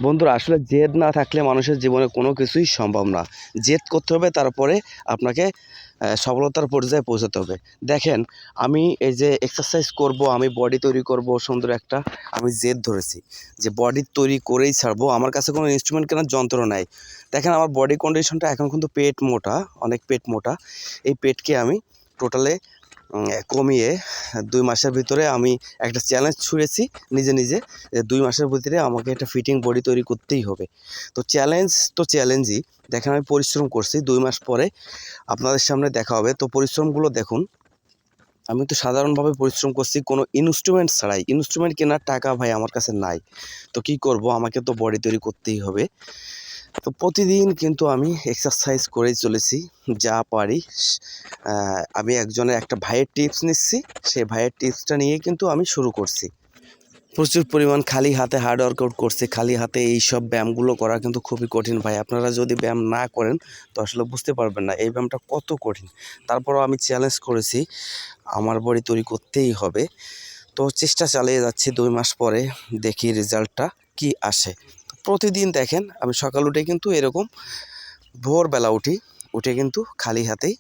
বন্ধুরা আসলে জেদ না থাকলে মানুষের জীবনে কোনো কিছুই সম্ভব না। জেদ করতে হবে, তারপরে আপনাকে সফলতার পর্যায়ে পৌঁছাতে হবে। দেখেন, আমি এই যে এক্সারসাইজ করব, আমি বডি তৈরি করব সুন্দর একটা, আমি জেদ ধরেছি যে বডি তৈরি করেই ছাড়বো। আমার কাছে কোনো ইনস্ট্রুমেন্ট কেনার যন্ত্র নাই। দেখেন আমার বডি কন্ডিশনটা এখন কিন্তু পেট মোটা, অনেক পেট মোটা। এই পেটকে আমি টোটালে কমিয়ে ২ মাসের ভিতরে আমি একটা চ্যালেঞ্জ ছুঁড়েছি নিজে নিজে, যে ২ মাসের ভিতরে আমাকে একটা ফিটিং বডি তৈরি করতেই হবে। তো চ্যালেঞ্জ তো চ্যালেঞ্জই। দেখেন আমি পরিশ্রম করছি, ২ মাস পরে আপনাদের সামনে দেখা হবে। তো পরিশ্রমগুলো দেখুন। আমি তো সাধারণভাবে পরিশ্রম করছি কোনো ইনস্ট্রুমেন্ট ছাড়াই। ইনস্ট্রুমেন্ট কেনার টাকা ভাই আমার কাছে নাই। তো কী করব, আমাকে তো বডি তৈরি করতেই হবে। তো প্রতিদিন কিন্তু আমি এক্সারসাইজ করেই চলেছি যা পারি। আমি একজনের একটা ভাইয়ের টিপস নিচ্ছি, সেই ভাইয়ের টিপসটা নিয়ে কিন্তু আমি শুরু করছি। প্রচুর পরিমাণ খালি হাতে হার্ড ওয়ার্কআউট করছি। খালি হাতে এইসব ব্যায়ামগুলো করা কিন্তু খুবই কঠিন ভাই। আপনারা যদি ব্যায়াম না করেন তো আসলে বুঝতে পারবেন না এই ব্যায়ামটা কত কঠিন। তারপরও আমি চ্যালেঞ্জ করেছি, আমার বডি তৈরি করতেই হবে। তো চেষ্টা চালিয়ে যাচ্ছি, ২ মাস পরে দেখি রেজাল্টটা কি আসে। প্রতিদিন দেখেন আমি সকাল উঠে কিন্তু এরকম ভোরবেলা উঠে কিন্তু খালি হাতেই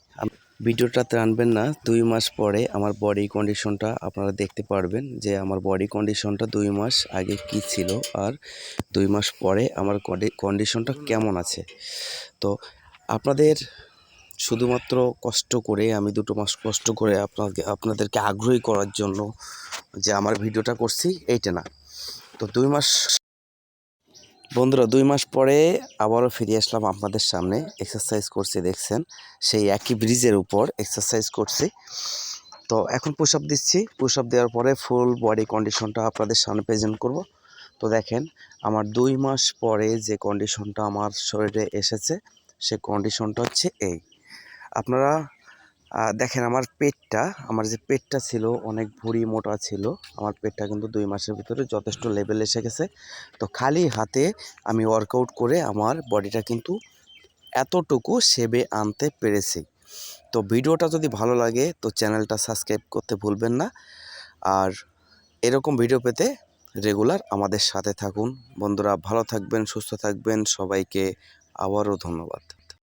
ভিডিওটা টানবেন না। ২ মাস পরে আমার বডি কন্ডিশনটা আপনারা দেখতে পারবেন যে আমার বডি কন্ডিশনটা ২ মাস আগে কি ছিল আর ২ মাস পরে আমার কন্ডিশনটা কেমন আছে। তো আপনাদের শুধুমাত্র কষ্ট করে, আমি ২ মাস কষ্ট করে আপনাদেরকে আগ্রহী করার জন্য যে আমার ভিডিওটা করছি এইটা না। তো ২ মাস বন্ধুরা ২ মাস পরে আবারও ফিরে আসলাম আপনাদের সামনে। এক্সারসাইজ করছি দেখছেন, সেই একই ব্রিজের উপর এক্সারসাইজ করছি। তো এখন পুশ আপ দিচ্ছি। পুশ আপ দেওয়ার পরে ফুল বডি কন্ডিশনটা আপনাদের সামনে প্রেজেন্ট করব। তো দেখেন আমার ২ মাস পরে যে কন্ডিশনটা আমার শরীরে এসেছে, সে কন্ডিশনটা হচ্ছে এই। আপনারা দেখেন আমার যে পেটটা ছিল অনেক ভুঁড়ি মোটা ছিল, আমার পেটটা কিন্তু ২ মাসের ভিতরে যথেষ্ট লেভেল এসে গেছে। তো খালি হাতে আমি ওয়ার্কআউট করে আমার বডিটা কিন্তু এতটুকু শেপে আনতে পেরেছি। তো ভিডিওটা যদি ভালো লাগে তো চ্যানেলটা সাবস্ক্রাইব করতে ভুলবেন না। আর এরকম ভিডিও পেতে রেগুলার আমাদের সাথে থাকুন। বন্ধুরা ভালো থাকবেন, সুস্থ থাকবেন। সবাইকে আবারও ধন্যবাদ।